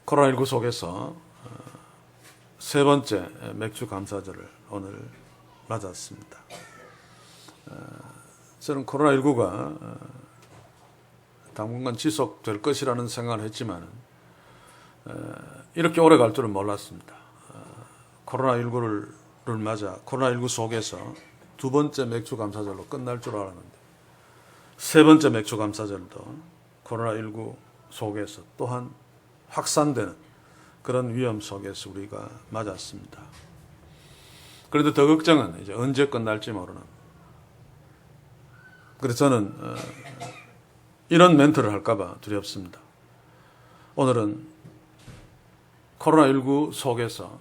코로나19 속에서 세 번째 맥주 감사절을 오늘 맞았습니다. 저는 코로나19가 당분간 지속될 것이라는 생각을 했지만 이렇게 오래 갈 줄은 몰랐습니다. 코로나19를 맞아 코로나19 속에서 두 번째 맥주 감사절로 끝날 줄 알았는데 세 번째 맥주 감사절도 코로나19 속에서 또한 확산되는 그런 위험 속에서 우리가 맞았습니다. 그런데 더 걱정은 이제 언제 끝날지 모르는. 그래서 저는 이런 멘트를 할까봐 두렵습니다. 오늘은 코로나19 속에서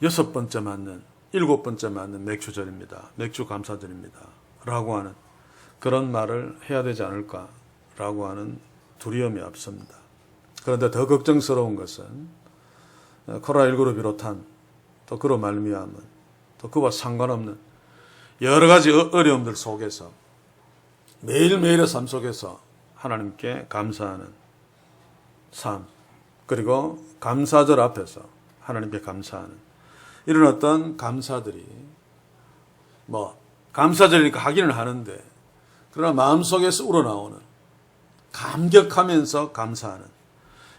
6번째 맞는 7번째 맞는 맥주절입니다. 맥주 감사절입니다. 라고 하는 그런 말을 해야 되지 않을까라고 하는 두려움이 앞섭니다. 그런데 더 걱정스러운 것은 코로나19를 비롯한 또 그로 말미암은 또 그와 상관없는 여러 가지 어려움들 속에서 매일매일의 삶 속에서 하나님께 감사하는 삶, 그리고 감사절 앞에서 하나님께 감사하는 이런 어떤 감사들이 감사절이니까 하기는 하는데 그러나 마음속에서 우러나오는 감격하면서 감사하는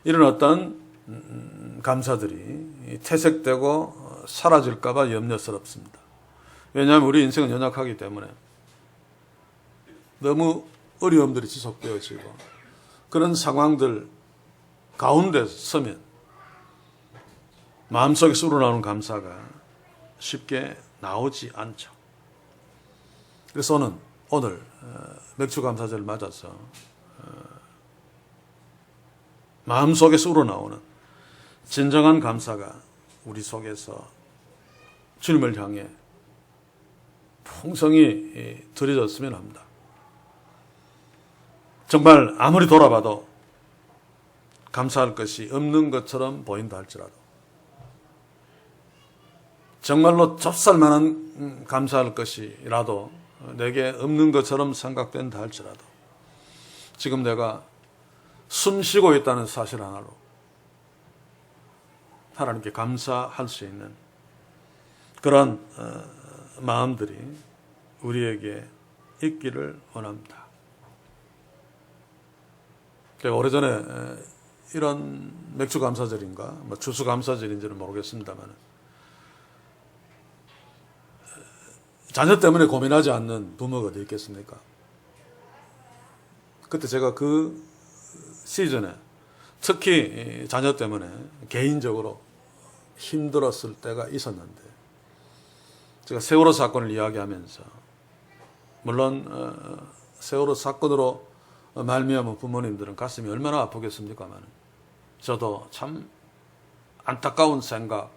이런 어떤 감사들이 퇴색되고 사라질까 봐 염려스럽습니다. 왜냐하면 우리 인생은 연약하기 때문에 너무 어려움들이 지속되어지고 그런 상황들 가운데 서면 마음속에서 우러나오는 감사가 쉽게 나오지 않죠. 그래서 오늘 맥주 감사절을 맞아서 마음속에서 우러나오는 진정한 감사가 우리 속에서 주님을 향해 풍성히 드려졌으면 합니다. 정말 아무리 돌아봐도 감사할 것이 없는 것처럼 보인다 할지라도 정말로 좁쌀만한 감사할 것이라도 내게 없는 것처럼 생각된다 할지라도 지금 내가 숨 쉬고 있다는 사실 하나로 하나님께 감사할 수 있는 그런 마음들이 우리에게 있기를 원합니다. 오래전에 이런 맥주 감사절인가 주수 감사절인지는 모르겠습니다만 자녀 때문에 고민하지 않는 부모가 어디 있겠습니까? 그때 제가 그 시즌에 특히 자녀 때문에 개인적으로 힘들었을 때가 있었는데 제가 세월호 사건을 이야기하면서 물론 세월호 사건으로 말미암은 부모님들은 가슴이 얼마나 아프겠습니까만 저도 참 안타까운 생각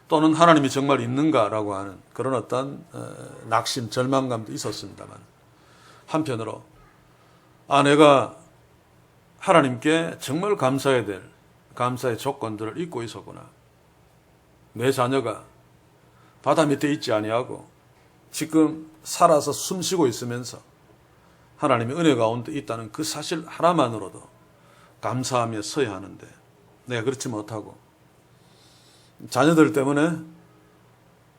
또는 하나님이 정말 있는가라고 하는 그런 어떤 낙심, 절망감도 있었습니다만 한편으로 내가 하나님께 정말 감사해야 될 감사의 조건들을 잊고 있었구나. 내 자녀가 바다 밑에 있지 아니하고 지금 살아서 숨쉬고 있으면서 하나님의 은혜 가운데 있다는 그 사실 하나만으로도 감사하며 서야 하는데 내가 그렇지 못하고 자녀들 때문에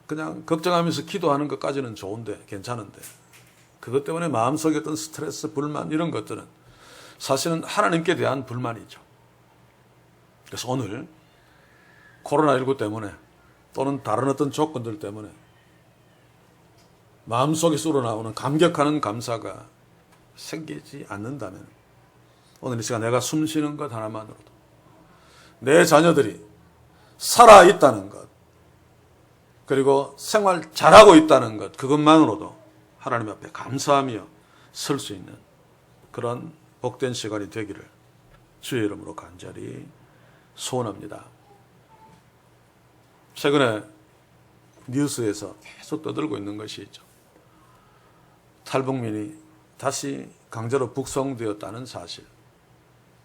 그냥 걱정하면서 기도하는 것까지는 좋은데 괜찮은데 그것 때문에 마음속에 어떤 스트레스, 불만 이런 것들은 사실은 하나님께 대한 불만이죠. 그래서 오늘 코로나19 때문에 또는 다른 어떤 조건들 때문에 마음속에서 우러나오는 감격하는 감사가 생기지 않는다면 오늘 이 시간 내가 숨 쉬는 것 하나만으로도 내 자녀들이 살아있다는 것 그리고 생활 잘하고 있다는 것 그것만으로도 하나님 앞에 감사하며 설 수 있는 그런 복된 시간이 되기를 주의 이름으로 간절히 소원합니다. 최근에 뉴스에서 계속 떠들고 있는 것이 있죠. 탈북민이 다시 강제로 북송되었다는 사실.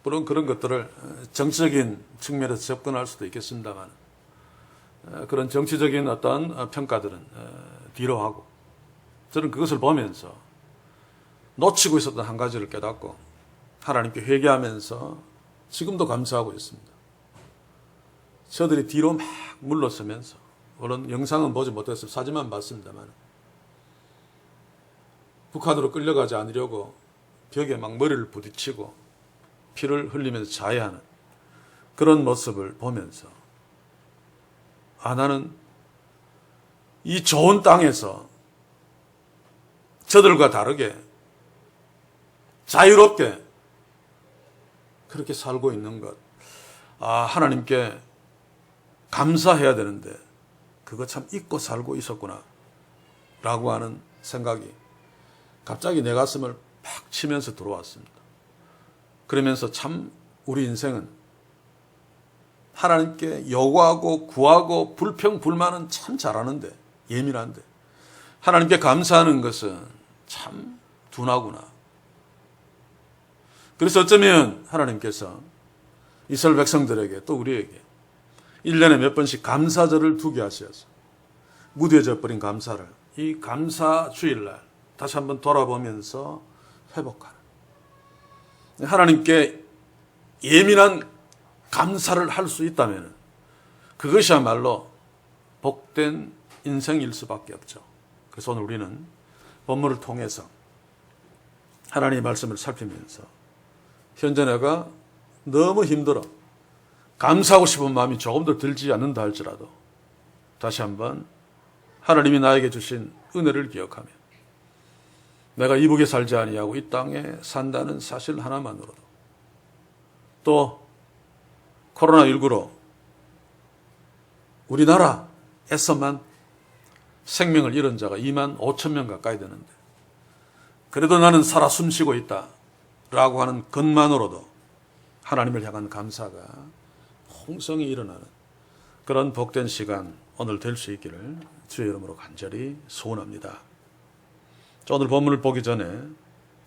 물론 그런 것들을 정치적인 측면에서 접근할 수도 있겠습니다만 그런 정치적인 어떤 평가들은 뒤로 하고 저는 그것을 보면서 놓치고 있었던 한 가지를 깨닫고 하나님께 회개하면서 지금도 감사하고 있습니다. 저들이 뒤로 막 물러서면서, 물론 영상은 보지 못했어요. 사진만 봤습니다만, 북한으로 끌려가지 않으려고 벽에 막 머리를 부딪히고 피를 흘리면서 자해하는 그런 모습을 보면서, 나는 이 좋은 땅에서 저들과 다르게 자유롭게 그렇게 살고 있는 것, 하나님께 감사해야 되는데 그거 참 잊고 살고 있었구나 라고 하는 생각이 갑자기 내 가슴을 팍 치면서 들어왔습니다. 그러면서 참 우리 인생은 하나님께 요구하고 구하고 불평 불만은 참 잘하는데, 예민한데, 하나님께 감사하는 것은 참 둔하구나. 그래서 어쩌면 하나님께서 이스라엘 백성들에게, 또 우리에게 1년에 몇 번씩 감사절을 두게 하셔서 무뎌져 버린 감사를 이 감사 주일날 다시 한번 돌아보면서 회복하는, 하나님께 예민한 감사를 할 수 있다면 그것이야말로 복된 인생일 수밖에 없죠. 그래서 오늘 우리는 본문을 통해서 하나님의 말씀을 살피면서, 현재 내가 너무 힘들어 감사하고 싶은 마음이 조금도 들지 않는다 할지라도 다시 한번 하나님이 나에게 주신 은혜를 기억하며, 내가 이북에 살지 아니하고 이 땅에 산다는 사실 하나만으로도, 또 코로나19로 우리나라에서만 생명을 잃은 자가 2만 5천 명 가까이 되는데, 그래도 나는 살아 숨쉬고 있다라고 하는 것만으로도 하나님을 향한 감사가 홍성이 일어나는 그런 복된 시간 오늘 될 수 있기를 주의 이름으로 간절히 소원합니다. 오늘 본문을 보기 전에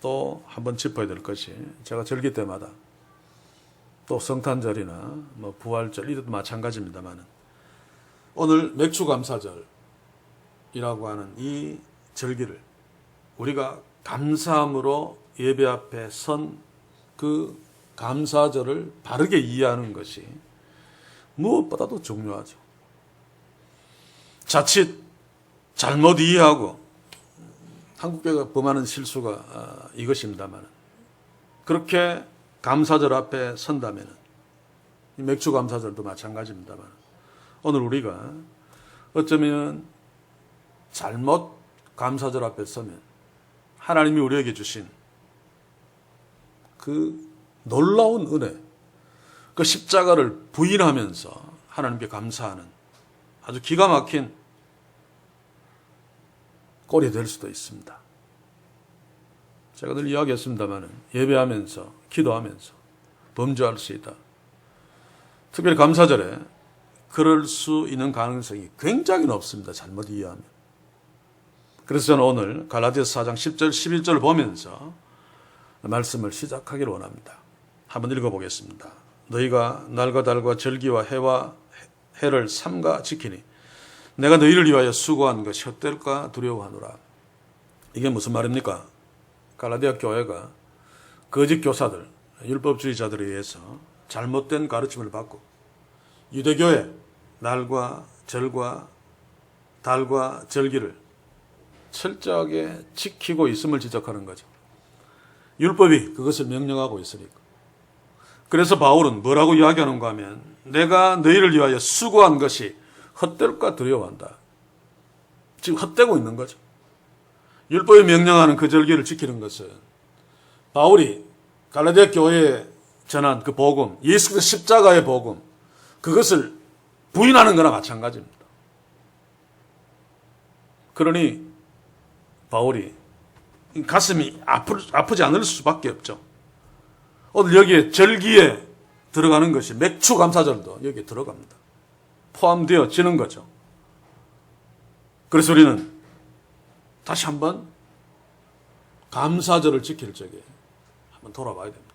또 한번 짚어야 될 것이, 제가 절기 때마다 또 성탄절이나 부활절 이것도 마찬가지입니다만, 오늘 맥주감사절이라고 하는 이 절기를 우리가 감사함으로 예배 앞에 선 그 감사절을 바르게 이해하는 것이 무엇보다도 중요하죠. 자칫 잘못 이해하고, 한국교회가 범하는 실수가 이것입니다만, 그렇게 감사절 앞에 선다면, 이 맥주 감사절도 마찬가지입니다만, 오늘 우리가 어쩌면 잘못 감사절 앞에 서면 하나님이 우리에게 주신 그 놀라운 은혜, 그 십자가를 부인하면서 하나님께 감사하는 아주 기가 막힌 꼴이 될 수도 있습니다. 제가 늘 이야기했습니다만, 예배하면서 기도하면서 범죄할 수 있다. 특별히 감사절에 그럴 수 있는 가능성이 굉장히 높습니다. 잘못 이해하면. 그래서 저는 오늘 갈라디아서 4장 10절 11절을 보면서 말씀을 시작하기를 원합니다. 한번 읽어보겠습니다. 너희가 날과 달과 절기와 해와 해를 삼가 지키니 내가 너희를 위하여 수고한 것이 헛될까 두려워하노라. 이게 무슨 말입니까? 갈라디아 교회가 거짓 교사들, 율법주의자들에 의해서 잘못된 가르침을 받고 유대교회 날과 절과 달과 절기를 철저하게 지키고 있음을 지적하는 거죠. 율법이 그것을 명령하고 있으니까. 그래서 바울은 뭐라고 이야기하는가 하면, 내가 너희를 위하여 수고한 것이 헛될까 두려워한다. 지금 헛되고 있는 거죠. 율법이 명령하는 그 절기를 지키는 것은 바울이 갈라디아 교회에 전한 그 복음, 예수 그리스도 십자가의 복음, 그것을 부인하는 거나 마찬가지입니다. 그러니 바울이 가슴이 아프지 않을 수밖에 없죠. 오늘 여기에 절기에 들어가는 것이 맥주 감사절도 여기에 들어갑니다. 포함되어지는 거죠. 그래서 우리는 다시 한번 감사절을 지킬 적에 한번 돌아봐야 됩니다.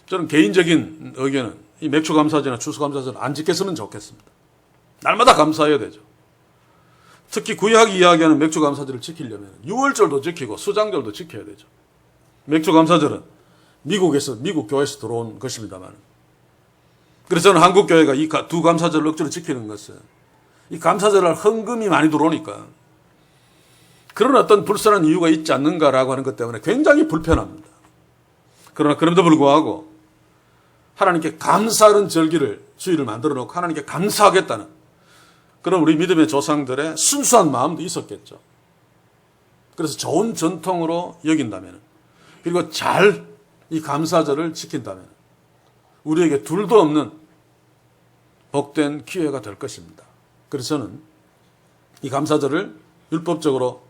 저는 개인적인 의견은 이 맥주 감사절이나 추수 감사절 안 지켰으면 좋겠습니다. 날마다 감사해야 되죠. 특히 구약이 이야기하는 맥주 감사절을 지키려면 유월절도 지키고 수장절도 지켜야 되죠. 맥주 감사절은 미국 교회에서 들어온 것입니다만, 그래서 저는 한국교회가 이 두 감사절을 억지로 지키는 것은 이 감사절날 헌금이 많이 들어오니까 그런 어떤 불순한 이유가 있지 않는가라고 하는 것 때문에 굉장히 불편합니다. 그러나 그럼에도 불구하고 하나님께 감사하는 절기를 주일을 만들어 놓고 하나님께 감사하겠다는 그런 우리 믿음의 조상들의 순수한 마음도 있었겠죠. 그래서 좋은 전통으로 여긴다면 그리고 잘 이 감사절을 지킨다면 우리에게 둘도 없는 복된 기회가 될 것입니다. 그래서 저는 이 감사절을 율법적으로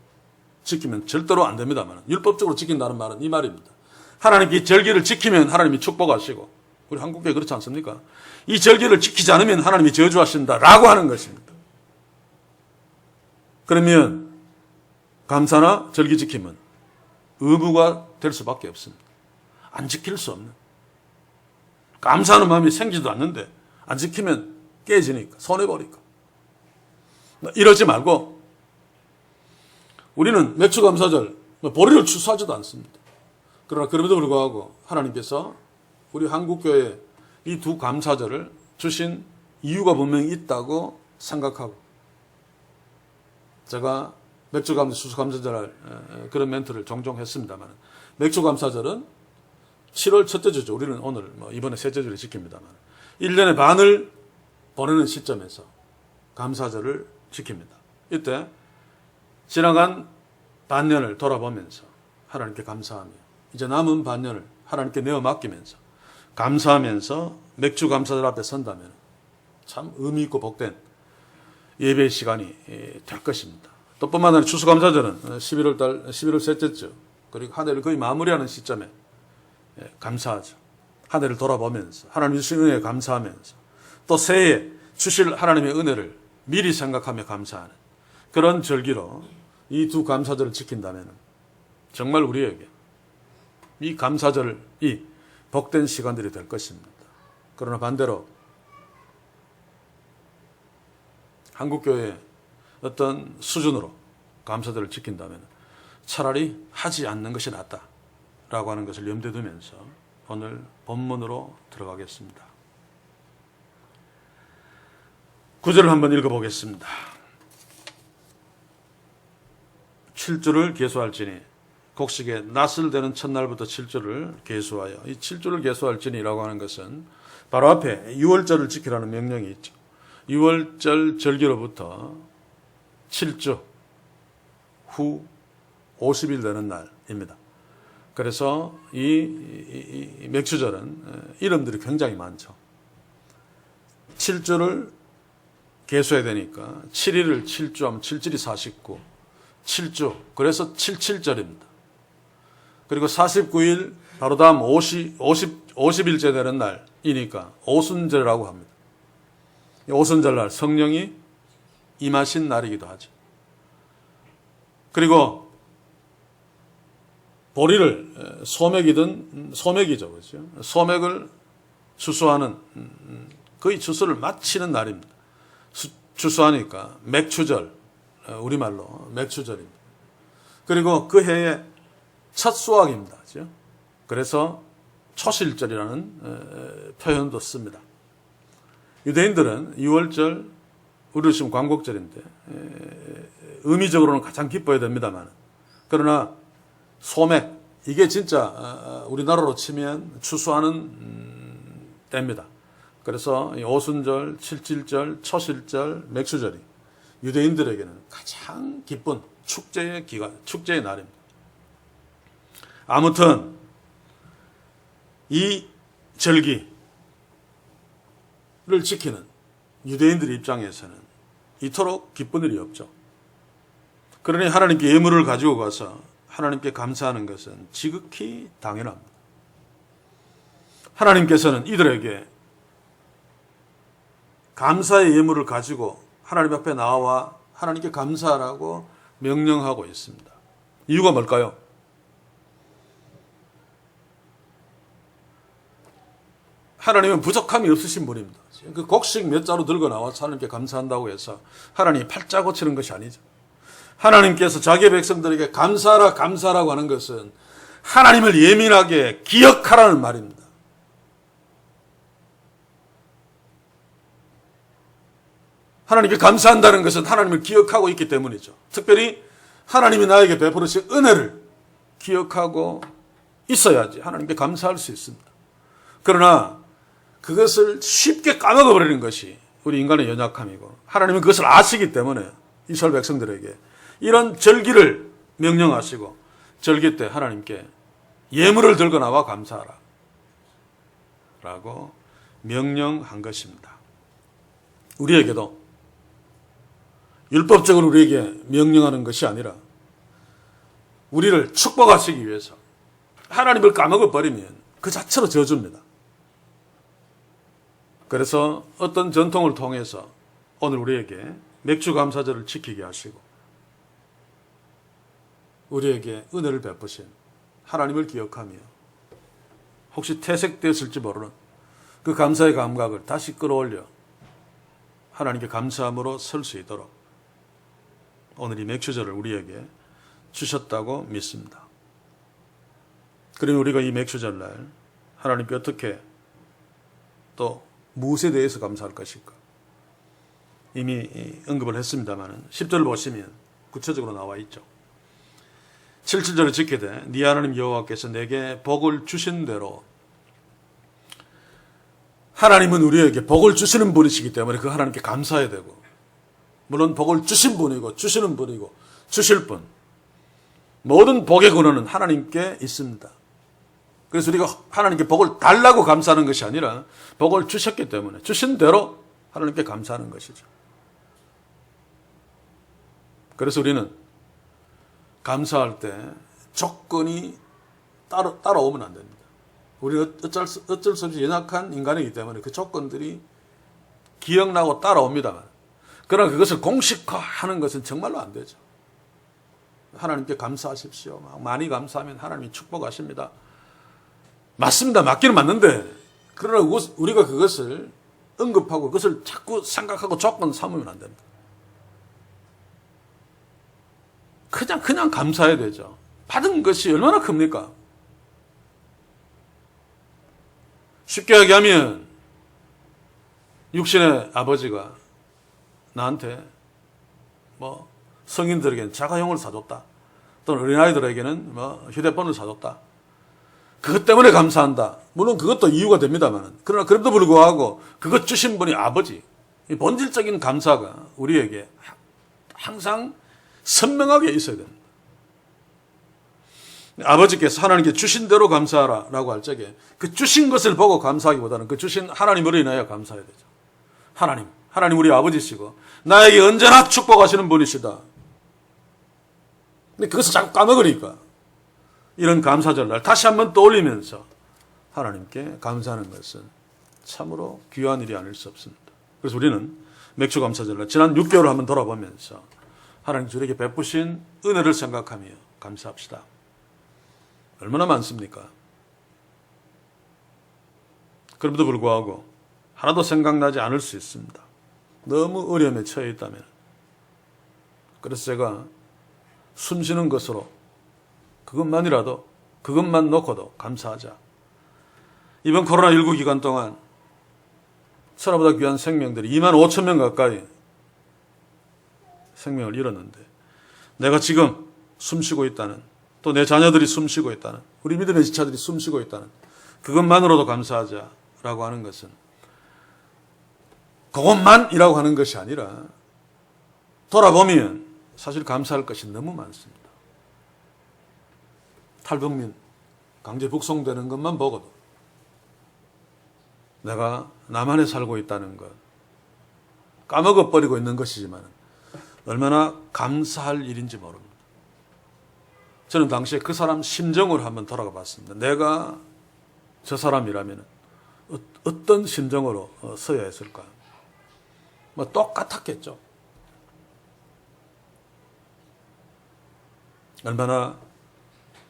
지키면 절대로 안 됩니다만 율법적으로 지킨다는 말은 이 말입니다. 하나님께 이 절기를 지키면 하나님이 축복하시고 우리 한국교회 그렇지 않습니까? 이 절기를 지키지 않으면 하나님이 저주하신다라고 하는 것입니다. 그러면 감사나 절기 지킴은 의무가 될 수밖에 없습니다. 안 지킬 수 없는. 감사하는 마음이 생기지도 않는데 안 지키면 깨지니까 손해보니까. 이러지 말고 우리는 맥주감사절 보리를 추수하지도 않습니다. 그러나 그럼에도 불구하고 하나님께서 우리 한국교회에 이 두 감사절을 주신 이유가 분명히 있다고 생각하고 제가 맥주감사, 추수감사절 그런 멘트를 종종 했습니다만 맥주감사절은 7월 첫째 주죠. 우리는 오늘 이번에 셋째 주를 지킵니다만 1년의 반을 보내는 시점에서 감사절을 지킵니다. 이때 지나간 반년을 돌아보면서 하나님께 감사하며 이제 남은 반년을 하나님께 내어 맡기면서 감사하면서 맥주 감사절 앞에 선다면 참 의미 있고 복된 예배의 시간이 될 것입니다. 또 뿐만 아니라 추수감사절은 11월 셋째 주 그리고 한 해를 거의 마무리하는 시점에 감사하죠. 한 해를 돌아보면서 하나님 주신 은혜에 감사하면서 또 새해에 주실 하나님의 은혜를 미리 생각하며 감사하는 그런 절기로 이 두 감사절을 지킨다면 정말 우리에게 이 감사절이 복된 시간들이 될 것입니다. 그러나 반대로 한국교회의 어떤 수준으로 감사절을 지킨다면 차라리 하지 않는 것이 낫다라고 하는 것을 염두에 두면서 오늘 본문으로 들어가겠습니다. 9절을 한번 읽어보겠습니다. 7주를 계수할지니 곡식에 낫을 대는 첫날부터 7주를 계수하여 이 7주를 계수할지니라고 하는 것은 바로 앞에 6월절을 지키라는 명령이 있죠. 6월절 절기로부터 7주 후 50일 되는 날입니다. 그래서 이 맥주절은 이름들이 굉장히 많죠. 7주를 계수해야 되니까 7일을 7주하면 7줄이 49, 7주 그래서 77절입니다. 그리고 49일 바로 다음 50일째 되는 날이니까 오순절이라고 합니다. 오순절날 성령이 임하신 날이기도 하죠. 그리고 보리를 소맥이죠. 그렇죠? 소맥을 추수하는 거의 추수를 마치는 날입니다. 추수하니까 맥추절, 우리말로 맥추절입니다. 그리고 그 해의 첫 수확입니다. 그렇죠? 그래서 초실절이라는 표현도 씁니다. 유대인들은 6월절, 우리로 치면 광복절인데 의미적으로는 가장 기뻐야 됩니다만 그러나 소맥, 이게 진짜 우리나라로 치면 추수하는 때입니다. 그래서 오순절, 칠칠절, 초실절, 맥수절이 유대인들에게는 가장 기쁜 축제의 기간, 축제의 날입니다. 아무튼 이 절기를 지키는 유대인들의 입장에서는 이토록 기쁜 일이 없죠. 그러니 하나님께 예물을 가지고 가서 하나님께 감사하는 것은 지극히 당연합니다. 하나님께서는 이들에게 감사의 예물을 가지고 하나님 앞에 나와 하나님께 감사하라고 명령하고 있습니다. 이유가 뭘까요? 하나님은 부족함이 없으신 분입니다. 그 곡식 몇 자루 들고 나와서 하나님께 감사한다고 해서 하나님이 팔자 고치는 것이 아니죠. 하나님께서 자기의 백성들에게 감사하라 감사하라고 하는 것은 하나님을 예민하게 기억하라는 말입니다. 하나님께 감사한다는 것은 하나님을 기억하고 있기 때문이죠. 특별히 하나님이 나에게 베풀으신 은혜를 기억하고 있어야지 하나님께 감사할 수 있습니다. 그러나 그것을 쉽게 까먹어버리는 것이 우리 인간의 연약함이고, 하나님은 그것을 아시기 때문에 이스라엘 백성들에게 이런 절기를 명령하시고 절기 때 하나님께 예물을 들고 나와 감사하라 라고 명령한 것입니다. 우리에게도 율법적으로 우리에게 명령하는 것이 아니라 우리를 축복하시기 위해서 하나님을 까먹어버리면 그 자체로 저주입니다. 그래서 어떤 전통을 통해서 오늘 우리에게 맥주감사절을 지키게 하시고 우리에게 은혜를 베푸신 하나님을 기억하며 혹시 퇴색되었을지 모르는 그 감사의 감각을 다시 끌어올려 하나님께 감사함으로 설 수 있도록 오늘 이 맥주절을 우리에게 주셨다고 믿습니다. 그러면 우리가 이 맥주절날 하나님께 어떻게 또 무엇에 대해서 감사할 것일까? 이미 언급을 했습니다만 10절 보시면 구체적으로 나와 있죠. 7절을 지키되 네 하나님 여호와께서 내게 복을 주신 대로, 하나님은 우리에게 복을 주시는 분이시기 때문에 그 하나님께 감사해야 되고, 물론 복을 주신 분이고 주시는 분이고 주실 분, 모든 복의 근원은 하나님께 있습니다. 그래서 우리가 하나님께 복을 달라고 감사하는 것이 아니라 복을 주셨기 때문에 주신 대로 하나님께 감사하는 것이죠. 그래서 우리는 감사할 때 조건이 따라오면 안 됩니다. 우리는 어쩔 수 없이 연약한 인간이기 때문에 그 조건들이 기억나고 따라옵니다만, 그러나 그것을 공식화하는 것은 정말로 안 되죠. 하나님께 감사하십시오. 많이 감사하면 하나님이 축복하십니다. 맞습니다. 맞기는 맞는데, 그러나 우리가 그것을 언급하고 그것을 자꾸 생각하고 조건 삼으면 안 됩니다. 그냥 감사해야 되죠. 받은 것이 얼마나 큽니까? 쉽게 얘기하면 육신의 아버지가 나한테 성인들에게는 자가용을 사줬다, 또는 어린아이들에게는 휴대폰을 사줬다, 그것 때문에 감사한다. 물론 그것도 이유가 됩니다만, 그러나 그럼에도 불구하고 그것 주신 분이 아버지, 이 본질적인 감사가 우리에게 항상 선명하게 있어야 됩니다. 아버지께서 하나님께 주신 대로 감사하라 라고 할 적에 그 주신 것을 보고 감사하기보다는 그 주신 하나님으로 인하여 감사해야 되죠. 하나님 우리 아버지시고 나에게 언제나 축복하시는 분이시다. 근데 그것을 자꾸 까먹으니까 이런 감사절날 다시 한번 떠올리면서 하나님께 감사하는 것은 참으로 귀한 일이 아닐 수 없습니다. 그래서 우리는 맥주 감사절날 지난 6개월을 한번 돌아보면서 하나님 우리에게 베푸신 은혜를 생각하며 감사합시다. 얼마나 많습니까? 그럼에도 불구하고 하나도 생각나지 않을 수 있습니다. 너무 어려움에 처해 있다면. 그래서 제가 숨쉬는 것으로 그것만 놓고도 감사하자. 이번 코로나19 기간 동안 천하보다 귀한 생명들이 2만 5천 명 가까이 생명을 잃었는데, 내가 지금 숨쉬고 있다는, 또 내 자녀들이 숨쉬고 있다는, 우리 믿음의 지체들이 숨쉬고 있다는 그것만으로도 감사하자라고 하는 것은 그것만이라고 하는 것이 아니라 돌아보면 사실 감사할 것이 너무 많습니다. 탈북민 강제 북송되는 것만 보고도 내가 남한에 살고 있다는 것 까먹어버리고 있는 것이지만 얼마나 감사할 일인지 모릅니다. 저는 당시에 그 사람 심정으로 한번 돌아가 봤습니다. 내가 저 사람이라면 어떤 심정으로 서야 했을까? 똑같았겠죠. 얼마나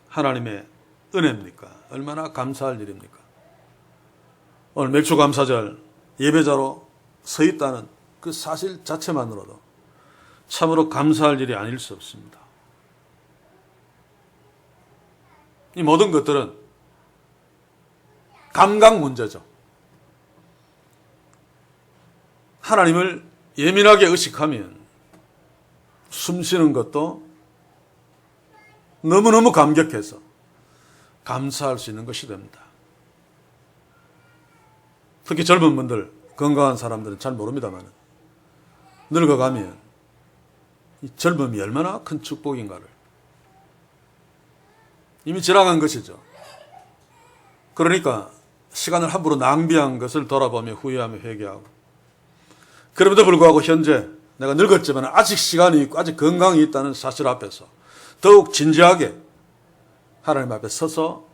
하나님의 은혜입니까? 얼마나 감사할 일입니까? 오늘 맥주감사절 예배자로 서 있다는 그 사실 자체만으로도 참으로 감사할 일이 아닐 수 없습니다. 이 모든 것들은 감각 문제죠. 하나님을 예민하게 의식하면 숨 쉬는 것도 너무너무 감격해서 감사할 수 있는 것이 됩니다. 특히 젊은 분들, 건강한 사람들은 잘 모릅니다만 늙어가면 이 젊음이 얼마나 큰 축복인가를 이미 지나간 것이죠. 그러니까 시간을 함부로 낭비한 것을 돌아보며 후회하며 회개하고, 그럼에도 불구하고 현재 내가 늙었지만 아직 시간이 있고 아직 건강이 있다는 사실 앞에서 더욱 진지하게 하나님 앞에 서서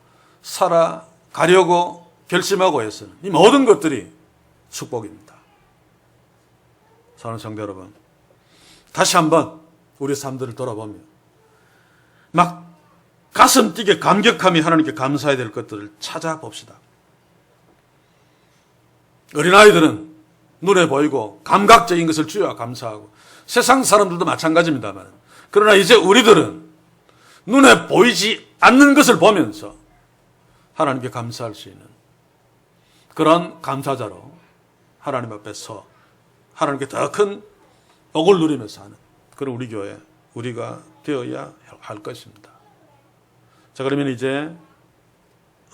살아가려고 결심하고 해서는 이 모든 것들이 축복입니다. 사랑하는 성도 여러분, 다시 한번 우리 삶들을 돌아보며 막 가슴 뛰게 감격하며 하나님께 감사해야 될 것들을 찾아봅시다. 어린아이들은 눈에 보이고 감각적인 것을 주여 감사하고, 세상 사람들도 마찬가지입니다만, 그러나 이제 우리들은 눈에 보이지 않는 것을 보면서 하나님께 감사할 수 있는 그런 감사자로 하나님 앞에서 하나님께 더 큰 복을 누리면서 하는 그런 우리 교회, 우리가 되어야 할 것입니다. 자, 그러면 이제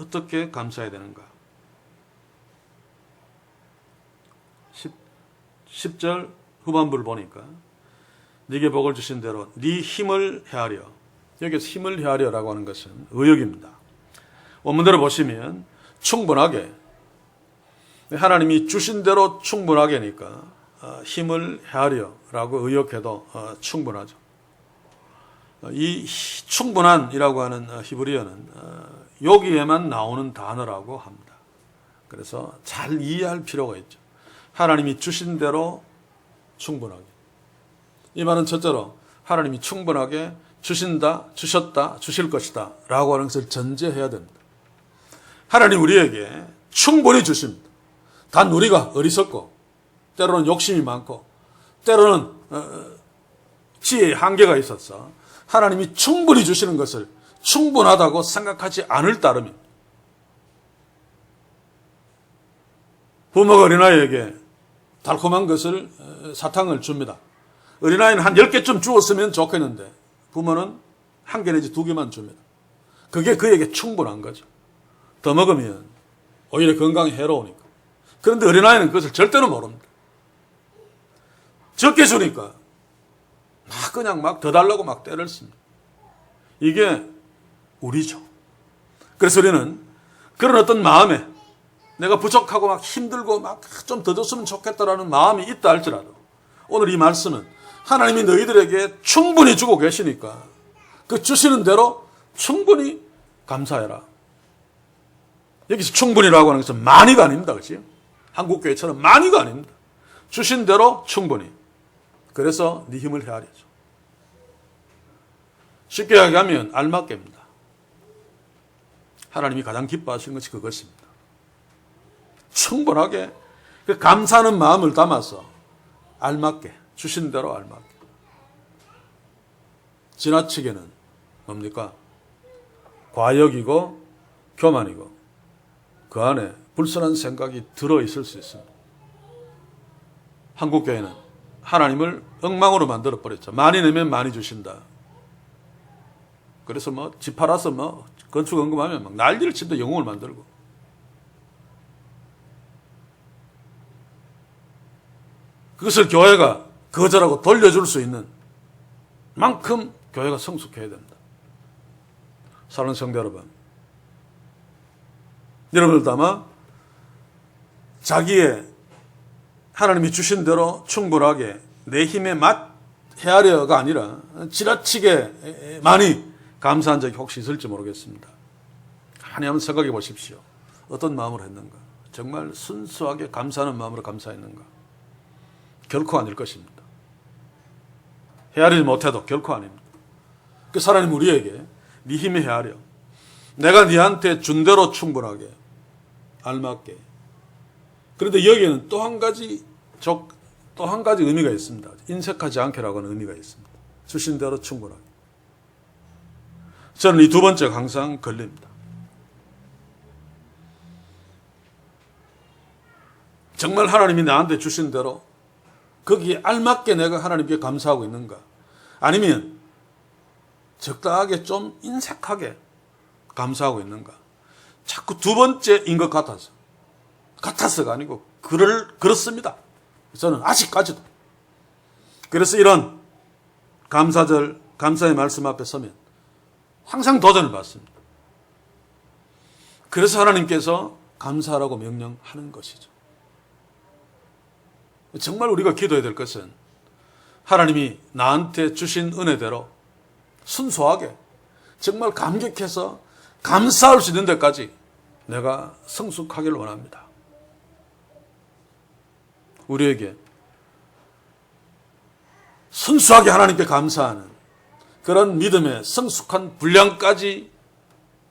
어떻게 감사해야 되는가? 10절 후반부를 보니까 네게 복을 주신 대로 네 힘을 헤아려, 여기서 힘을 헤아려라고 하는 것은 의역입니다. 원문대로 보시면 충분하게, 하나님이 주신 대로 충분하게니까 힘을 헤아려라고 의역해도 충분하죠. 이 충분한이라고 하는 히브리어는 여기에만 나오는 단어라고 합니다. 그래서 잘 이해할 필요가 있죠. 하나님이 주신 대로 충분하게. 이 말은 첫째로 하나님이 충분하게 주신다, 주셨다, 주실 것이다 라고 하는 것을 전제해야 됩니다. 하나님 우리에게 충분히 주십니다. 단 우리가 어리석고 때로는 욕심이 많고 때로는 지혜의 한계가 있어서 하나님이 충분히 주시는 것을 충분하다고 생각하지 않을 따름입니다. 부모가 어린아이에게 달콤한 것을, 사탕을 줍니다. 어린아이는 한 10개쯤 주었으면 좋겠는데 부모는 1개 내지 2개만 줍니다. 그게 그에게 충분한 거죠. 더 먹으면 오히려 건강에 해로우니까. 그런데 어린아이는 그것을 절대로 모릅니다. 적게 주니까 그냥 더 달라고 막 때를 씁니다. 이게 우리죠. 그래서 우리는 그런 어떤 마음에 내가 부족하고 막 힘들고 막 좀 더 줬으면 좋겠다라는 마음이 있다 할지라도 오늘 이 말씀은 하나님이 너희들에게 충분히 주고 계시니까 그 주시는 대로 충분히 감사해라. 여기서 충분히라고 하는 것은 많이가 아닙니다. 그렇지? 한국교회처럼 많이가 아닙니다. 주신 대로 충분히. 그래서 네 힘을 헤아려줘. 쉽게 이야기하면 알맞게입니다. 하나님이 가장 기뻐하시는 것이 그것입니다. 충분하게 그 감사하는 마음을 담아서 알맞게, 주신 대로 알맞게. 지나치게는 뭡니까? 과욕이고 교만이고 그 안에 불선한 생각이 들어있을 수 있습니다. 한국교회는 하나님을 엉망으로 만들어버렸죠. 많이 내면 많이 주신다. 그래서 집 팔아서 건축원금하면 막 난리를 친다. 영웅을 만들고. 그것을 교회가 거절하고 돌려줄 수 있는 만큼 교회가 성숙해야 됩니다. 사랑하는 성도 여러분, 여러분들도 아마 자기의 하나님이 주신 대로 충분하게 내 힘에 헤아려가 아니라 지나치게 많이 감사한 적이 혹시 있을지 모르겠습니다. 가만히 한번 생각해 보십시오. 어떤 마음으로 했는가? 정말 순수하게 감사하는 마음으로 감사했는가? 결코 아닐 것입니다. 헤아리지 못해도 결코 아닙니다. 그 하나님 우리에게 네 힘에 헤아려, 내가 네한테 준 대로 충분하게 알맞게. 그런데 여기에는 또 한 가지 의미가 있습니다. 인색하지 않게라고 하는 의미가 있습니다. 주신 대로 충분하게. 저는 이 두 번째가 항상 걸립니다. 정말 하나님이 나한테 주신 대로 거기에 알맞게 내가 하나님께 감사하고 있는가? 아니면 적당하게 좀 인색하게 감사하고 있는가? 자꾸 두 번째인 것 같아서. 같아서가 아니고 그렇습니다. 저는 아직까지도. 그래서 이런 감사절, 감사의 말씀 앞에 서면 항상 도전을 받습니다. 그래서 하나님께서 감사하라고 명령하는 것이죠. 정말 우리가 기도해야 될 것은 하나님이 나한테 주신 은혜대로 순수하게 정말 감격해서 감사할 수 있는 데까지 내가 성숙하기를 원합니다. 우리에게 순수하게 하나님께 감사하는 그런 믿음의 성숙한 분량까지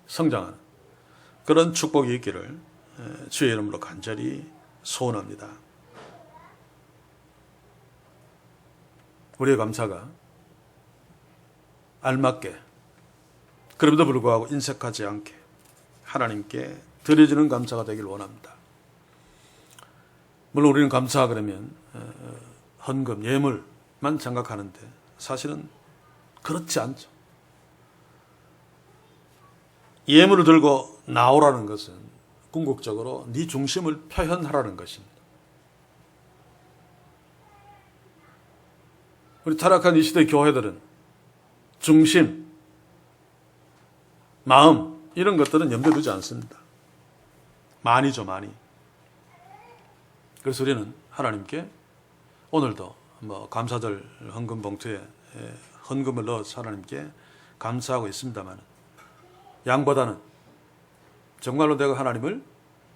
성장하는 그런 축복이 있기를 주의 이름으로 간절히 소원합니다. 우리의 감사가 알맞게 그럼에도 불구하고 인색하지 않게 하나님께 드려지는 감사가 되길 원합니다. 물론 우리는 감사 그러면 헌금, 예물만 생각하는데 사실은 그렇지 않죠. 예물을 들고 나오라는 것은 궁극적으로 네 중심을 표현하라는 것입니다. 우리 타락한 이 시대 교회들은 중심, 마음 이런 것들은 염두에 두지 않습니다. 많이죠, 많이. 그래서 우리는 하나님께 오늘도 감사절 헌금 봉투에 헌금을 넣어서 하나님께 감사하고 있습니다만 양보다는 정말로 내가 하나님을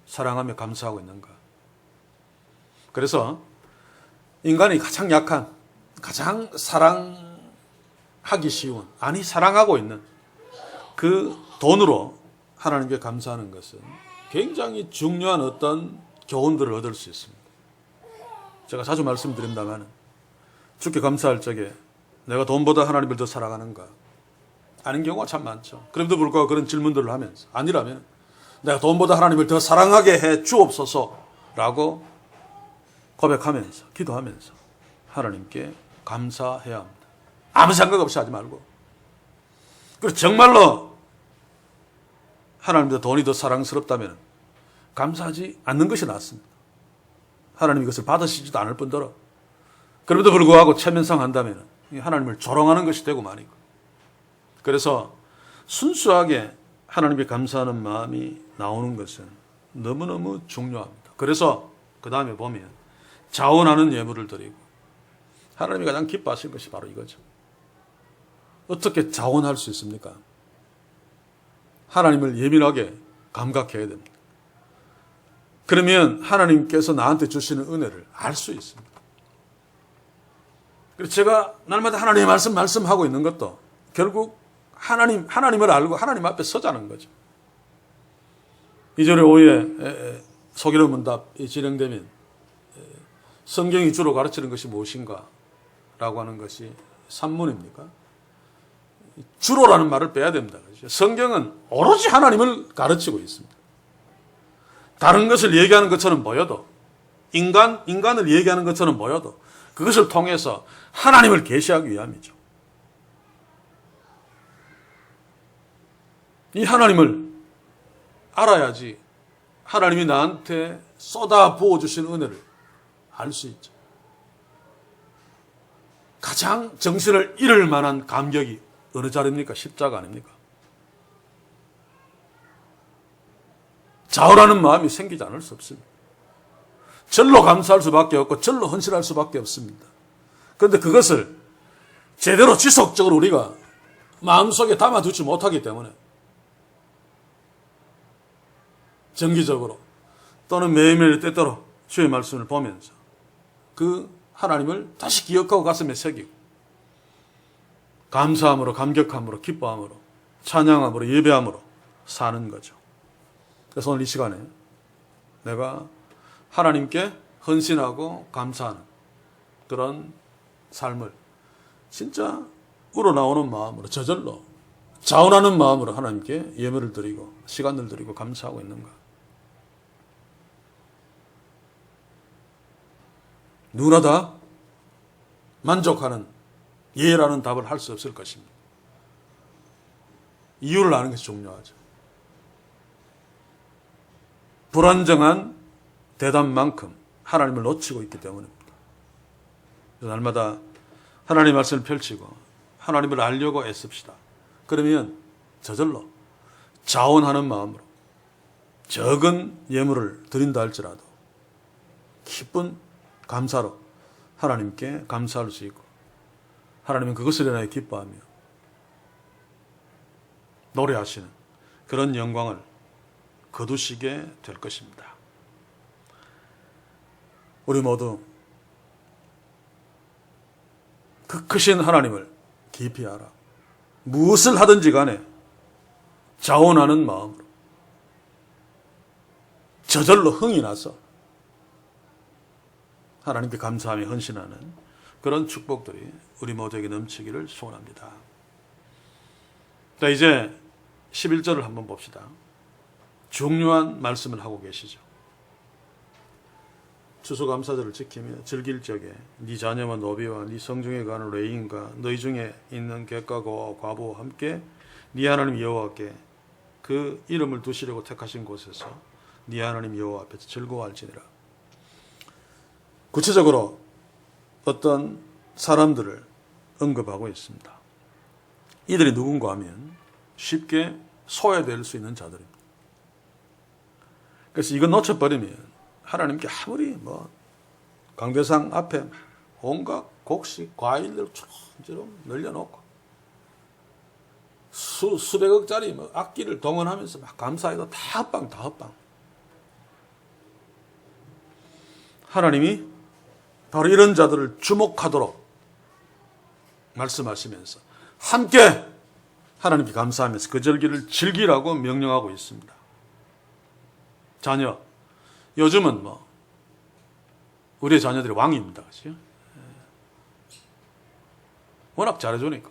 사랑하며 감사하고 있는가. 그래서 인간이 가장 약한, 가장 사랑하기 쉬운, 아니 사랑하고 있는 그 돈으로 하나님께 감사하는 것은 굉장히 중요한 어떤 교훈들을 얻을 수 있습니다. 제가 자주 말씀드립니다만 주께 감사할 적에 내가 돈보다 하나님을 더 사랑하는가? 아닌 경우가 참 많죠. 그럼에도 불구하고 그런 질문들을 하면서 아니라면 내가 돈보다 하나님을 더 사랑하게 해 주옵소서라고 고백하면서 기도하면서 하나님께 감사해야 합니다. 아무 생각 없이 하지 말고. 그리고 정말로 하나님보다 돈이 더 사랑스럽다면 감사하지 않는 것이 낫습니다. 하나님이 이것을 받으시지도 않을 뿐더러 그럼에도 불구하고 체면상한다면 하나님을 조롱하는 것이 되고 마니고. 그래서 순수하게 하나님께 감사하는 마음이 나오는 것은 너무너무 중요합니다. 그래서 그 다음에 보면 자원하는 예물을 드리고 하나님이 가장 기뻐하실 것이 바로 이거죠. 어떻게 자원할 수 있습니까? 하나님을 예민하게 감각해야 됩니다. 그러면 하나님께서 나한테 주시는 은혜를 알 수 있습니다. 그래서 제가 날마다 하나님의 말씀하고 있는 것도 결국 하나님을 알고 하나님 앞에 서자는 거죠. 2절의 5에 소기로 문답이 진행되면 성경이 주로 가르치는 것이 무엇인가? 라고 하는 것이 산문입니까? 주로라는 말을 빼야 됩니다. 성경은 오로지 하나님을 가르치고 있습니다. 다른 것을 얘기하는 것처럼 보여도 인간을 얘기하는 것처럼 보여도 그것을 통해서 하나님을 계시하기 위함이죠. 이 하나님을 알아야지 하나님이 나한테 쏟아 부어주신 은혜를 알 수 있죠. 가장 정신을 잃을 만한 감격이 어느 자리입니까? 십자가 아닙니까? 자원하는 마음이 생기지 않을 수 없습니다. 절로 감사할 수밖에 없고 절로 헌신할 수밖에 없습니다. 그런데 그것을 제대로 지속적으로 우리가 마음속에 담아두지 못하기 때문에 정기적으로 또는 매일매일 때때로 주의 말씀을 보면서 그 하나님을 다시 기억하고 가슴에 새기고 감사함으로, 감격함으로, 기뻐함으로, 찬양함으로, 예배함으로 사는 거죠. 그래서 오늘 이 시간에 내가 하나님께 헌신하고 감사하는 그런 삶을 진짜 우러나오는 마음으로 저절로 자원하는 마음으로 하나님께 예물을 드리고 시간을 드리고 감사하고 있는가? 누구나 다 만족하는 예라는 답을 할 수 없을 것입니다. 이유를 아는 것이 중요하죠. 불안정한 대답만큼 하나님을 놓치고 있기 때문입니다. 날마다 하나님의 말씀을 펼치고 하나님을 알려고 애씁시다. 그러면 저절로 자원하는 마음으로 적은 예물을 드린다 할지라도 기쁜 감사로 하나님께 감사할 수 있고 하나님은 그것을 인하여 기뻐하며 노래하시는 그런 영광을 거두시게 될 것입니다. 우리 모두 그 크신 하나님을 깊이 알아 무엇을 하든지 간에 자원하는 마음으로 저절로 흥이 나서 하나님께 감사하며 헌신하는 그런 축복들이 우리 모두에게 넘치기를 소원합니다. 자, 이제 11절을 한번 봅시다. 중요한 말씀을 하고 계시죠. 추수감사절을 지키며 즐길 적에 네 자녀와 노비와 네 성중에 가는 레인과 너희 중에 있는 객가와 과부와 함께 네 하나님 여호와께 그 이름을 두시려고 택하신 곳에서 네 하나님 여호와 앞에서 즐거워할지니라. 구체적으로 어떤 사람들을 언급하고 있습니다. 이들이 누군가 하면 쉽게 소외될 수 있는 자들입니다. 그래서 이거 놓쳐버리면 하나님께 아무리 강대상 앞에 온갖 곡식, 과일들 주렁주렁 늘려놓고 수백억짜리 악기를 동원하면서 막 감사해도 다 헛방. 하나님이 바로 이런 자들을 주목하도록 말씀하시면서 함께 하나님께 감사하면서 그 절기를 즐기라고 명령하고 있습니다. 자녀, 요즘은 우리의 자녀들이 왕입니다. 그렇죠? 워낙 잘해주니까.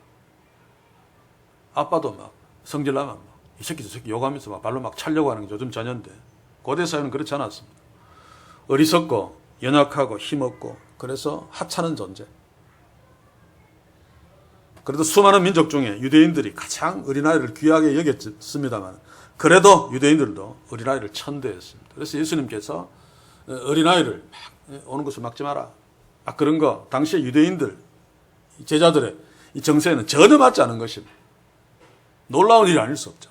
아빠도 성질나면 이 새끼 저 새끼 욕하면서 발로 차려고 하는 게 요즘 자녀인데 고대 사회는 그렇지 않았습니다. 어리석고 연약하고 힘없고 그래서 하찮은 존재. 그래도 수많은 민족 중에 유대인들이 가장 어린아이를 귀하게 여겼습니다만 그래도 유대인들도 어린아이를 천대했습니다. 그래서 예수님께서 어린아이를 오는 것을 막지 마라. 그런 거 당시에 유대인들 제자들의 이 정세에는 전혀 맞지 않은 것입니다. 놀라운 일이 아닐 수 없죠.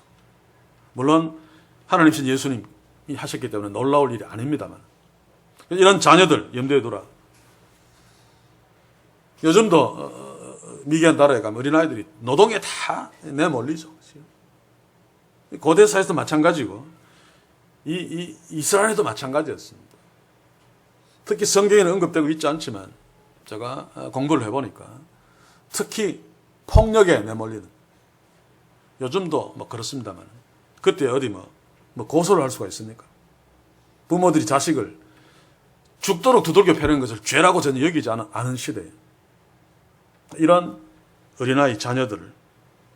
물론 하나님이신 예수님이 하셨기 때문에 놀라울 일이 아닙니다만 이런 자녀들 염두에 두라. 요즘도 미개한 나라에 가면 어린아이들이 노동에 다 내몰리죠. 고대 사회에서도 마찬가지고 이스라엘에도 마찬가지였습니다. 특히 성경에는 언급되고 있지 않지만 제가 공부를 해보니까 특히 폭력에 내몰리는 요즘도 그렇습니다만 그때 어디 고소를 할 수가 있습니까? 부모들이 자식을 죽도록 두들겨 패는 것을 죄라고 전혀 여기지 않은 시대에 이런 어린아이 자녀들을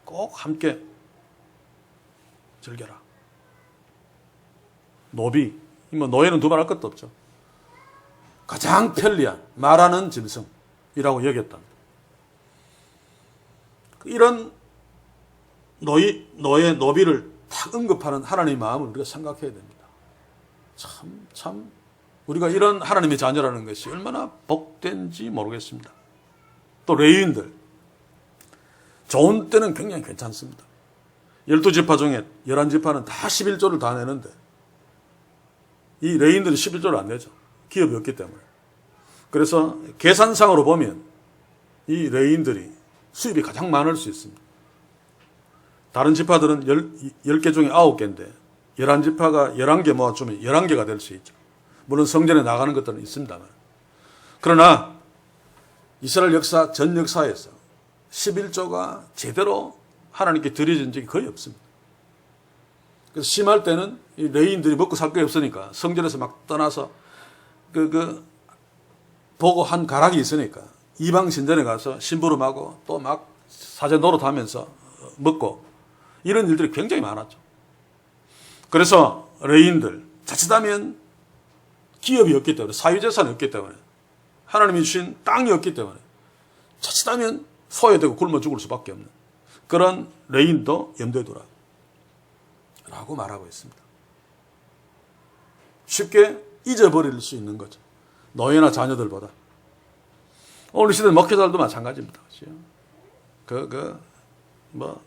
꼭 함께 즐겨라. 노비, 노예는 두말할 것도 없죠. 가장 편리한 말하는 짐승이라고 여겼답니다. 이런 노비를 딱 언급하는 하나님의 마음을 우리가 생각해야 됩니다. 참 우리가 이런 하나님의 자녀라는 것이 얼마나 복된지 모르겠습니다. 또 레위인들 좋은 때는 굉장히 괜찮습니다. 12지파 중에 11지파는 다 11조를 다 내는데 이 레위인들은 11조를 안 내죠. 기업이 없기 때문에. 그래서 계산상으로 보면 이 레위인들이 수입이 가장 많을 수 있습니다. 다른 지파들은 10개 중에 9개인데 11지파가 11개 모아주면 11개가 될 수 있죠. 물론 성전에 나가는 것들은 있습니다만. 그러나 이스라엘 역사 전 역사에서 11조가 제대로 하나님께 드려진 적이 거의 없습니다. 그래서 심할 때는 이 레위인들이 먹고 살 게 없으니까 성전에서 떠나서 보고 한 가락이 있으니까 이방 신전에 가서 심부름하고 또 사제 노릇하면서 먹고 이런 일들이 굉장히 많았죠. 그래서 레위인들 자칫하면 기업이 없기 때문에 사유재산이 없기 때문에 하나님이 주신 땅이 없기 때문에 자칫하면 소외되고 굶어 죽을 수밖에 없는 그런 레인도 염두에 두라 라고 말하고 있습니다. 쉽게 잊어버릴 수 있는 거죠. 노예나 자녀들보다. 오늘 시대 목회자들도 마찬가지입니다.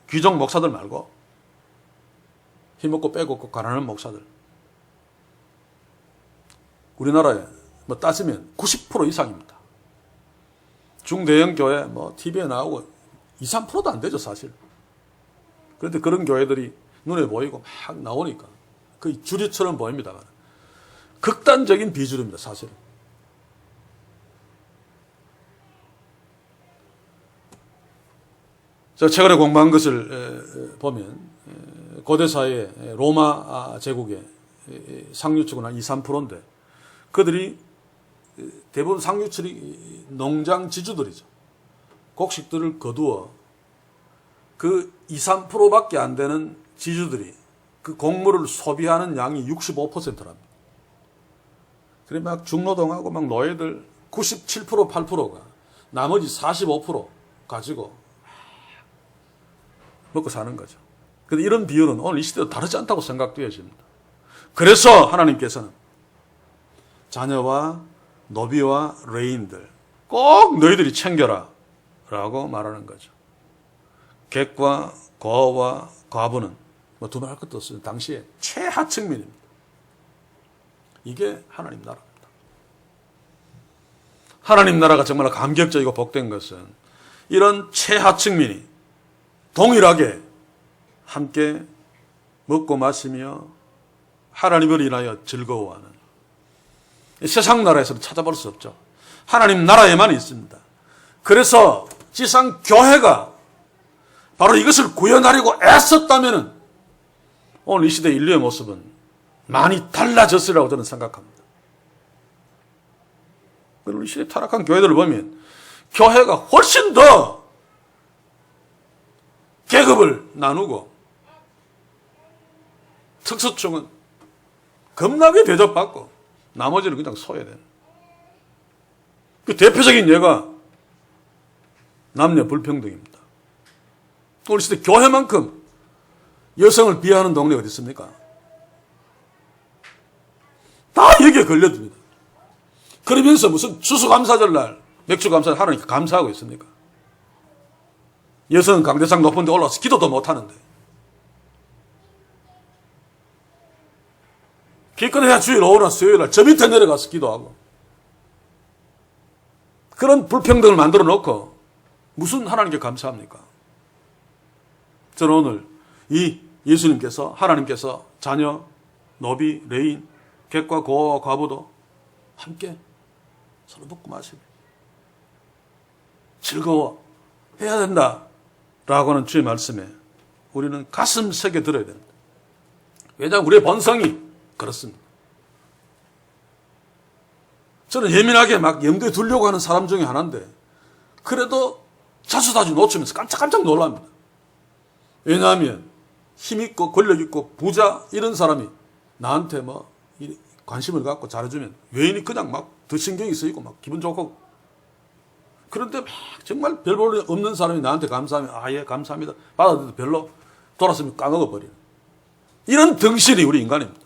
귀족 목사들 말고 힘없고 빼고 가난한 목사들. 우리나라에 따지면 90% 이상입니다. 중대형 교회 TV에 나오고 2, 3%도 안 되죠, 사실. 그런데 그런 교회들이 눈에 보이고 막 나오니까 거의 주류처럼 보입니다만 극단적인 비주류입니다, 사실은. 제가 최근에 공부한 것을 보면 고대 사회에 로마 제국의 상류층은 한 2, 3%인데 그들이 대부분 상류층이 농장 지주들이죠. 곡식들을 거두어 그 2, 3%밖에 안 되는 지주들이 그 곡물을 소비하는 양이 65%랍니다. 그래 막 중노동하고 막 노예들 97%, 8%가 나머지 45% 가지고 먹고 사는 거죠. 근데 이런 비율은 오늘 이 시대도 다르지 않다고 생각되어집니다. 그래서 하나님께서는 자녀와 노비와 레인들 꼭 너희들이 챙겨라 라고 말하는 거죠. 객과 고아와 과부는 두말 할 것도 없어요. 당시에 최하층민입니다. 이게 하나님 나라입니다. 하나님 나라가 정말 감격적이고 복된 것은 이런 최하층민이 동일하게 함께 먹고 마시며 하나님을 인하여 즐거워하는 세상 나라에서는 찾아볼 수 없죠. 하나님 나라에만 있습니다. 그래서 지상 교회가 바로 이것을 구현하려고 애썼다면 오늘 이 시대 인류의 모습은 많이 달라졌으리라고 저는 생각합니다. 그리고 이 시대 타락한 교회들을 보면 교회가 훨씬 더 계급을 나누고 특수층은 겁나게 대접받고 나머지는 그냥 소외되는. 그 대표적인 예가 남녀 불평등입니다. 오늘 시대 교회만큼 여성을 비하하는 동네가 어디 있습니까? 다 여기에 걸려듭니다. 그러면서 무슨 추수감사절 날 맥주감사절 하나님께 감사하고 있습니까? 여성은 강대상 높은 데 올라와서 기도도 못하는데 기껏해야 주일 오후나 수요일날 저 밑에 내려가서 기도하고 그런 불평등을 만들어 놓고 무슨 하나님께 감사합니까? 저는 오늘 이 예수님께서 하나님께서 자녀, 노비, 레인, 객과 고아와 과부도 함께 서로 먹고 마시고 즐거워 해야 된다 라고 하는 주의 말씀에 우리는 가슴 새겨 들어야 됩니다. 왜냐하면 우리의 본성이 그렇습니다. 저는 예민하게 막 염두에 두려고 하는 사람 중에 하나인데 그래도 자주자주 놓치면서 깜짝깜짝 놀랍니다. 왜냐하면 힘있고 권력있고 부자 이런 사람이 나한테 관심을 갖고 잘해주면 외인이 그냥 막 더 신경이 쓰이고 막 기분 좋고 그런데 막 정말 별 볼 일 없는 사람이 나한테 감사하면 예 감사합니다 받아들여도 별로 돌았으면 까먹어버리는 이런 덩신이 우리 인간입니다.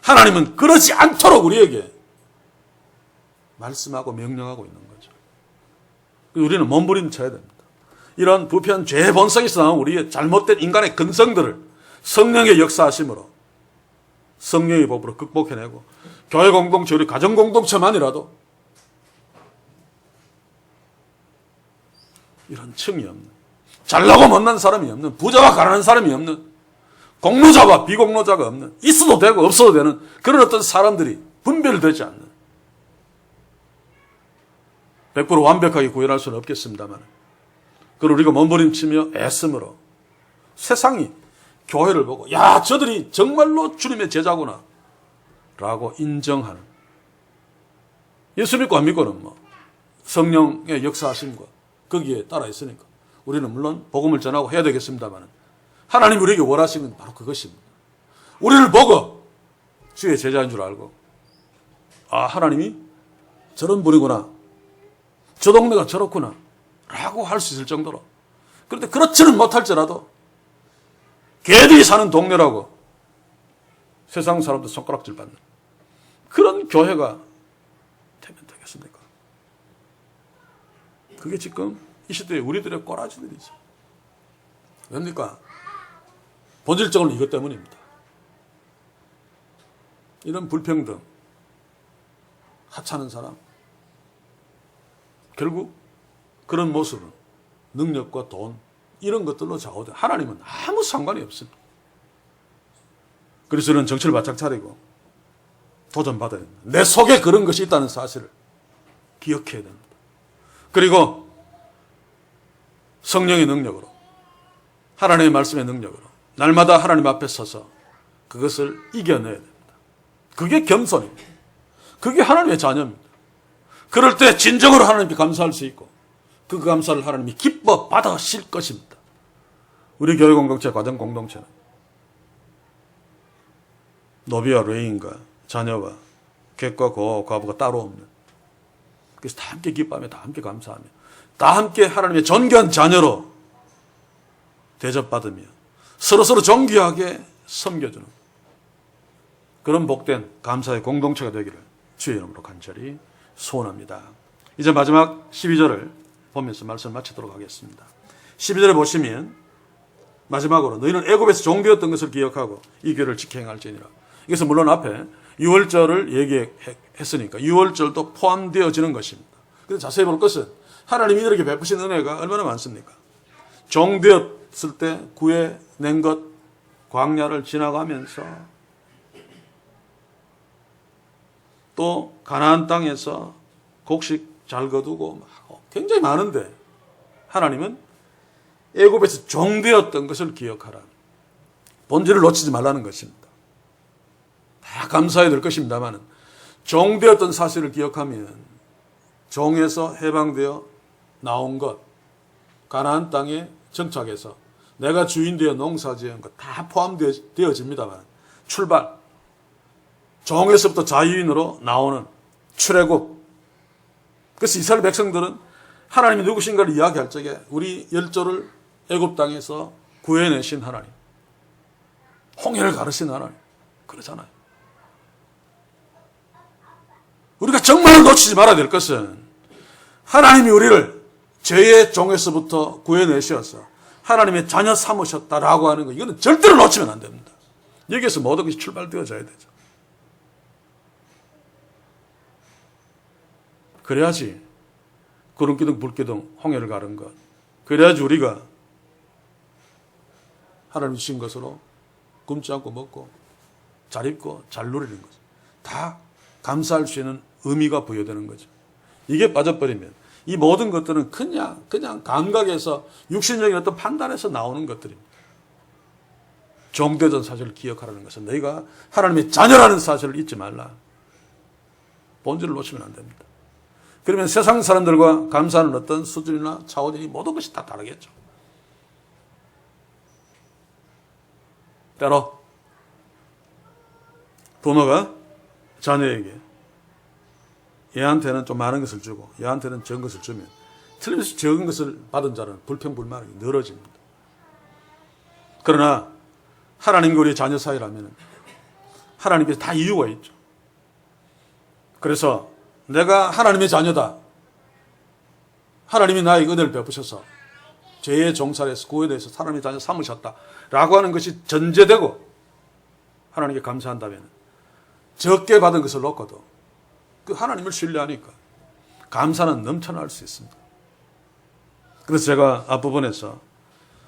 하나님은 그러지 않도록 우리에게 말씀하고 명령하고 있는 거죠. 우리는 몸부림쳐야 됩니다. 이런 부패한 죄의 본성에서 나온 우리의 잘못된 인간의 근성들을 성령의 역사하심으로 성령의 법으로 극복해내고 교회 공동체, 우리 가정 공동체만이라도 이런 층이 없는 잘나고 못난 사람이 없는 부자와 가난한 사람이 없는 공로자와 비공로자가 없는 있어도 되고 없어도 되는 그런 어떤 사람들이 분별되지 않는 100% 완벽하게 구현할 수는 없겠습니다만 그걸 우리가 몸부림치며 애씀으로 세상이 교회를 보고 야 저들이 정말로 주님의 제자구나 라고 인정하는 예수 믿고 안 믿고는 성령의 역사하심과 거기에 따라 있으니까 우리는 물론 복음을 전하고 해야 되겠습니다만 하나님 우리에게 원하시는 바로 그것입니다. 우리를 보고 주의 제자인 줄 알고 하나님이 저런 분이구나 저 동네가 저렇구나 라고 할 수 있을 정도로, 그런데 그렇지는 못할지라도 개들이 사는 동네라고 세상 사람들 손가락질 받는 그런 교회가 되면 되겠습니까? 그게 지금 이 시대의 우리들의 꼬라지들이죠. 왜입니까? 본질적으로 이것 때문입니다. 이런 불평등, 하찮은 사람, 결국 그런 모습은 능력과 돈 이런 것들로 좌우돼. 하나님은 아무 상관이 없습니다. 그래서 저는 정치를 바짝 차리고 도전받아야 됩니다. 내 속에 그런 것이 있다는 사실을 기억해야 됩니다. 그리고 성령의 능력으로, 하나님의 말씀의 능력으로 날마다 하나님 앞에 서서 그것을 이겨내야 됩니다. 그게 겸손입니다. 그게 하나님의 자녀입니다. 그럴 때 진정으로 하나님께 감사할 수 있고 그 감사를 하나님이 기뻐 받으실 것입니다. 우리 교회 공동체, 가정 공동체는 노비와 레인과 자녀와 객과 과부가 따로 없는, 그래서 다 함께 기뻐하며 다 함께 감사하며 다 함께 하나님의 존귀한 자녀로 대접받으며 서로서로 존귀하게 섬겨주는 그런 복된 감사의 공동체가 되기를 주의 이름으로 간절히 소원합니다. 이제 마지막 12절을 보면서 말씀을 마치도록 하겠습니다. 12절에 보시면 마지막으로 너희는 애굽에서 종되었던 것을 기억하고 이 규례를 지켜 행할지니라. 이것은 물론 앞에 유월절을 얘기했으니까 유월절도 포함되어지는 것입니다. 그래서 자세히 볼 것은 하나님이 이들에게 베푸신 은혜가 얼마나 많습니까? 종되었을 때 구해낸 것, 광야를 지나가면서 또 가나안 땅에서 곡식 잘 거두고 굉장히 많은데 하나님은 애굽에서 종되었던 것을 기억하라. 본질을 놓치지 말라는 것입니다. 다 감사해야 될 것입니다만 종되었던 사실을 기억하면 종에서 해방되어 나온 것, 가나안 땅에 정착해서 내가 주인 되어 농사지은 것 다 포함되어집니다만 출발, 종에서부터 자유인으로 나오는 출애굽. 그래서 이스라엘 백성들은 하나님이 누구신가를 이야기할 적에 우리 열조를 애굽 땅에서 구해내신 하나님, 홍해를 가르신 하나님 그러잖아요. 우리가 정말 놓치지 말아야 될 것은 하나님이 우리를 죄의 종에서부터 구해내셔서 하나님의 자녀 삼으셨다라고 하는 거, 이거는 절대로 놓치면 안 됩니다. 여기에서 모든 것이 출발되어져야 되죠. 그래야지 구름기둥 불기둥 홍해를 가른 것, 그래야지 우리가 하나님 주신 것으로 굶지 않고 먹고 잘 입고 잘 누리는 거죠. 다 감사할 수 있는 의미가 부여되는 거죠. 이게 빠져버리면 이 모든 것들은 그냥 감각에서 육신적인 어떤 판단에서 나오는 것들입니다. 종되던 사실을 기억하라는 것은 너희가 하나님의 자녀라는 사실을 잊지 말라. 본질을 놓치면 안 됩니다. 그러면 세상 사람들과 감사하는 어떤 수준이나 차원이 모든 것이 다 다르겠죠. 때로 부모가 자녀에게 얘한테는 좀 많은 것을 주고 얘한테는 적은 것을 주면 틀림없이 적은 것을 받은 자는 불평불만이 늘어집니다. 그러나 하나님과 우리 자녀 사이라면 하나님께서 다 이유가 있죠. 그래서 내가 하나님의 자녀다, 하나님이 나에게 은혜를 베푸셔서 죄의 종살에서 구원해서 사람의 자녀 삼으셨다라고 하는 것이 전제되고 하나님께 감사한다면 적게 받은 것을 놓고도 그 하나님을 신뢰하니까 감사는 넘쳐날 수 있습니다. 그래서 제가 앞부분에서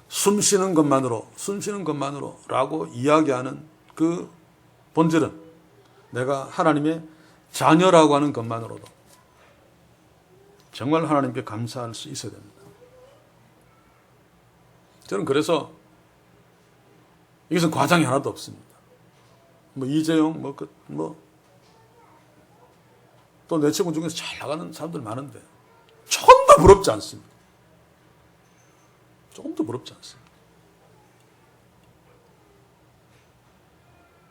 숨 쉬는 것만으로 라고 이야기하는 그 본질은 내가 하나님의 자녀라고 하는 것만으로도 정말 하나님께 감사할 수 있어야 됩니다. 저는 그래서 이것은 과장이 하나도 없습니다. 이재용 또 내 친구 중에서 잘 나가는 사람들 많은데 조금도 부럽지 않습니다. 조금도 부럽지 않습니다.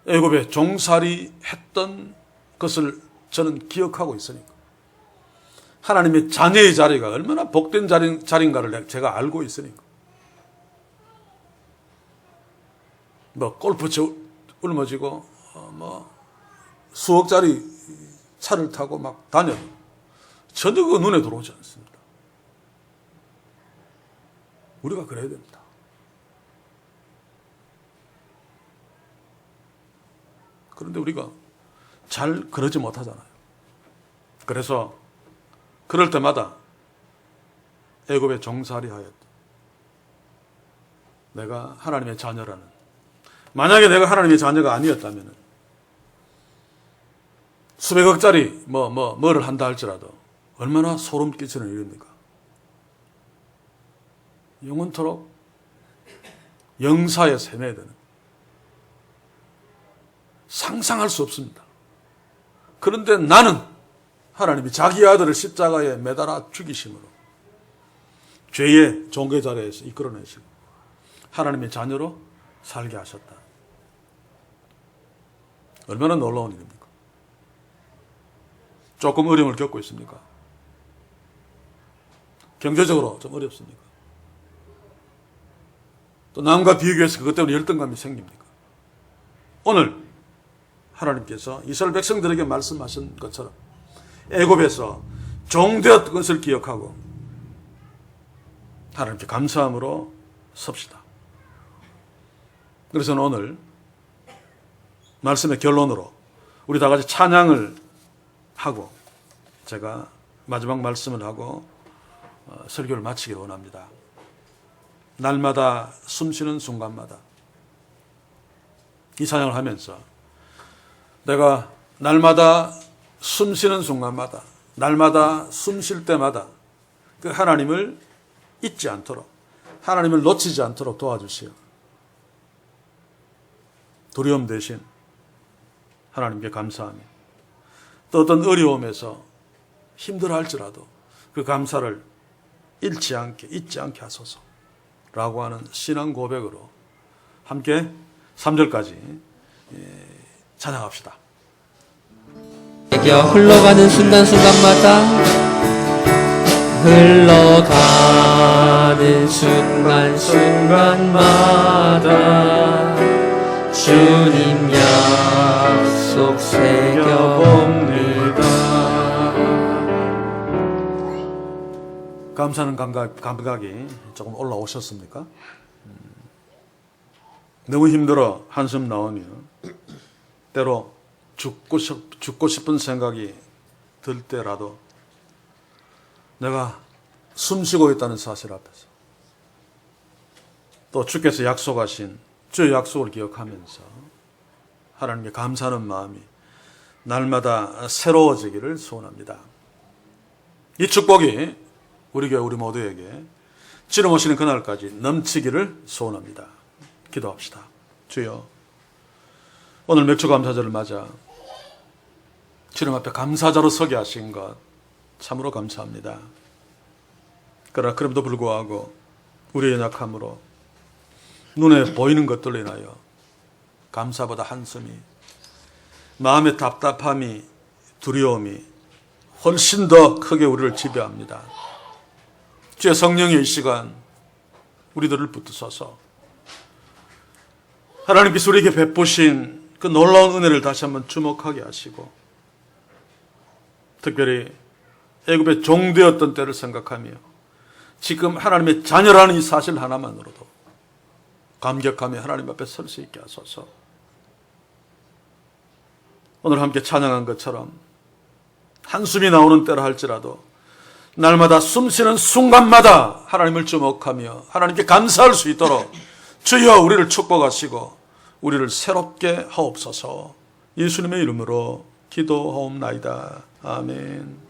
애굽에 종살이 했던 것을 저는 기억하고 있으니까 하나님의 자녀의 자리가 얼마나 복된 자리인가를 제가 알고 있으니까. 뭐 골프 울머지고 뭐 수억짜리 차를 타고 막 다녀도 전혀 그 눈에 들어오지 않습니다. 우리가 그래야 됩니다. 그런데 우리가 잘 그러지 못하잖아요. 그래서 그럴 때마다 애굽의 종살이 하였다. 내가 하나님의 자녀라는, 만약에 내가 하나님의 자녀가 아니었다면 수백억짜리 뭐를 한다 할지라도 얼마나 소름 끼치는 일입니까? 영원토록 영사에 세매야 되는, 상상할 수 없습니다. 그런데 나는 하나님이 자기 아들을 십자가에 매달아 죽이심으로 죄의 종교 자리에서 이끌어내시고 하나님의 자녀로 살게 하셨다. 얼마나 놀라운 일입니까? 조금 어려움을 겪고 있습니까? 경제적으로 좀 어렵습니까? 또 남과 비교해서 그것 때문에 열등감이 생깁니까? 오늘 하나님께서 이스라엘 백성들에게 말씀하신 것처럼 애굽에서 종되었던 것을 기억하고 하나님께 감사함으로 섭시다. 그래서 오늘 말씀의 결론으로 우리 다 같이 찬양을 하고 제가 마지막 말씀을 하고 설교를 마치기를 원합니다. 날마다 숨쉬는 순간마다 이 찬양을 하면서 내가 날마다 숨쉬는 순간마다, 날마다 숨 쉴 때마다 그 하나님을 잊지 않도록, 하나님을 놓치지 않도록 도와주시오. 두려움 대신 하나님께 감사하며 또 어떤 어려움에서 힘들어 할지라도 그 감사를 잊지 않게 하소서라고 하는 신앙 고백으로 함께 3절까지 찬양합시다. 흘러가는 순간순간마다, 흘러가는 순간순간마다 주님 약속 새겨봅니다. 감사하는 감각이 조금 올라오셨습니까? 너무 힘들어 한숨 나오며 때로 죽고 싶은 생각이 들 때라도 내가 숨쉬고 있다는 사실 앞에서 또 주께서 약속하신 주의 약속을 기억하면서 하나님께 감사하는 마음이 날마다 새로워지기를 소원합니다. 이 축복이 우리 교회 우리 모두에게 지름 오시는 그날까지 넘치기를 소원합니다. 기도합시다. 주여, 오늘 맥주감사절을 맞아 주님 앞에 감사자로 서게 하신 것 참으로 감사합니다. 그러나 그럼에도 불구하고 우리의 연약함으로 눈에 보이는 것들로 인하여 감사보다 한숨이, 마음의 답답함이, 두려움이 훨씬 더 크게 우리를 지배합니다. 주의 성령의 이 시간 우리들을 붙드소서. 하나님께서 우리에게 베푸신 그 놀라운 은혜를 다시 한번 주목하게 하시고, 특별히 애굽의 종되었던 때를 생각하며 지금 하나님의 자녀라는 이 사실 하나만으로도 감격하며 하나님 앞에 설 수 있게 하소서. 오늘 함께 찬양한 것처럼 한숨이 나오는 때라 할지라도 날마다 숨쉬는 순간마다 하나님을 주목하며 하나님께 감사할 수 있도록 주여 우리를 축복하시고 우리를 새롭게 하옵소서. 예수님의 이름으로 기도하옵나이다. 아멘.